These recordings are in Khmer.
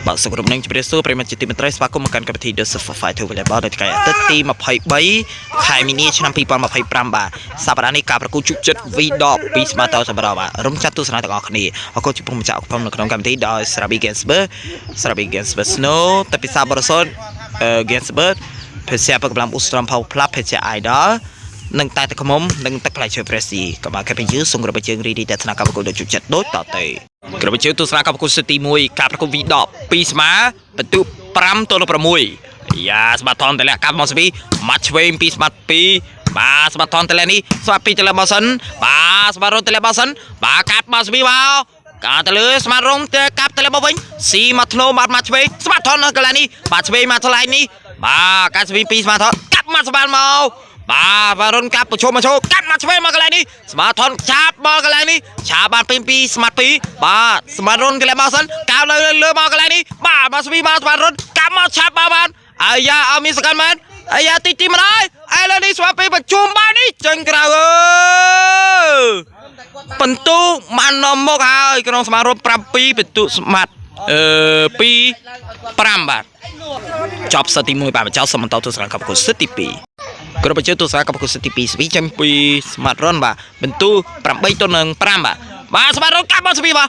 បាទសរុបនឹងជម្រាបសួរប្រិមត្តជាទីមេត្រីស្វាគមន៍មកកាន់កម្មវិធី The Super Fighter Volleyball នៅថ្ងៃអាទិត្យទី23ខែមីនាឆ្នាំ2025បាទសប្តាហ៍នេះការប្រកួតជក់ចិត្ត V10 ពីស្មាតោសម្រាប់បាទរំចាត់ទស្សនាទាំងអស់គ្នាអរគុណចំពោះម្ចាស់ឧបត្ថម្ភនៅក្នុងកម្មវិធីដោយ Sarabi Gainsberg Snow តែពិសាបរិសុទ្ធGainsberg ភេសជ្ជៈប្រកំឡាំអ៊ូស្ត្រាំផៅផ្លាប់ភេសជ្ជៈ Idol និងតែទឹកខ្មុំនិងទឹកផ្លែឈើ Presi ក៏បានគេបញ្ជើសូមគ្រប់បញ្ជើរីទីតែស្នាការប្រកួតជក់ចិត្តដូចតទៅគ្រប់បញ្ជើទស្សនាការប្រកួតសិតទី1ការប្រកួត V10 ពីស្មាបន្ទុ5 ទល់នឹង 6យ៉ាស្មាថនតលាក់កាប់មកស្វីម៉ាត់ឆ្វេងពីស្មាត់2បាទស្មាថនតលាក់នេះស្មាត់2តលាក់មកសិនបាទស្មារុនតលាក់មកសិនបាទកាប់មកស្វីមកការទៅលើស្មារុនទៅកាប់តលាក់មកវិញស៊ីមកធ្នោបាត់មកឆ្វេងស្មាថននៅកន្លែងនេះបាទឆ្វេងមកឆ្លៃនេះបាទកាត់ស្វី2ស្មាថនកាប់មកស្បានមកបាទរុនកាប់ប្រជុំមកចូលកាត់មកឆ្វេងមកកន្លែងនេះស្មាថនឆាបមកកន្លែងនេះឆាបបានពីស្មាត់2បាទស្មារុនកន្លែងមកសិនកាប់លើមកកន្លែងនេះបាទមកស្វីមកស្មារុនកាប់មកឆាបបានអាយ៉ាអត់មានសកម្មមែនអាយ៉ាទីមិនហើយឥឡូវនេះស្មាត់2ប្រជុំបាននេះចេញក្រៅអើបន្ទូបាននាំមកហើយក្នុងស្មារុន7បន្ទូស្មាត់2 5បាទចប់សិតទី1បាទបញ្ចប់សមន្តទស្សនកម្មប្រកួតសិតទី2ក្រុមបញ្ជើទស្សនកម្មប្រកួតសិតទី2ស្វីចេញពីស្មាត់រុនបាទបន្ទូ8 ទល់នឹង 5បាទស្មាត់រុនកាប់មកស្វីបាទ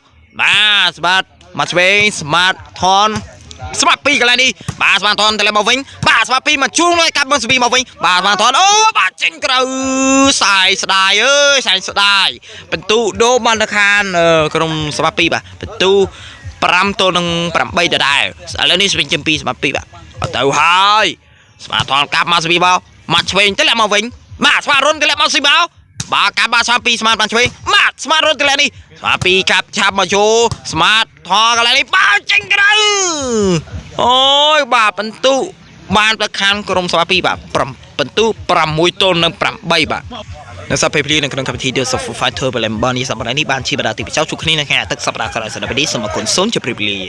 ស្មាត់មកឆ្វេងស្មាត់ថនស្មាត់2កន្លែងនេះបាទស្មាត់ថនទៅលេមកវិញបាទស្មាត់2មកជួងកាប់មកស្វីមកវិញបាទស្មាត់ថនអូបាទចេញក្រៅសាយស្ដាយអើយសាយស្ដាយបន្ទូដូបានទៅខានក្រុមស្មាត់2បាទបន្ទូ5 ទល់នឹង 8ដដែលឥឡូវនេះស្វីចេញពីស្មាត់2បាទអត់ទៅហើយស្មាត់ថនកាប់មកស្វីមកឆ្វេងទៅលាក់មកវិញបាទស្មាត់រុនទៅលាក់មកស្វីមកបាទកាប់បាទស្មាត់2ស្មាត់បានឆ្វេងបាទស្មាត់រុនទៅលាក់នេះស្មាត់2កាប់ឆាប់មកចូលស្មាត់ថកន្លែងនេះបាទចេញក្រៅអូយបាទបន្ទុបានទៅខាងក្រុមស្មាត់2បាទបន្ទុ6 ទល់នឹង 8បាទនៅសប្តាហ៍ភ្លីនៅក្នុងកម្មវិធី The Super Fighter Volleyball នេះសប្តាហ៍នេះបានជាបដាទីបច្ចុប្បន្នជួបគ្នានៅថ្ងៃអាទិត្យសប្តាហ៍ក្រោយសប្តាហ៍នេះសូមអរគុណសូមជម្រាបលា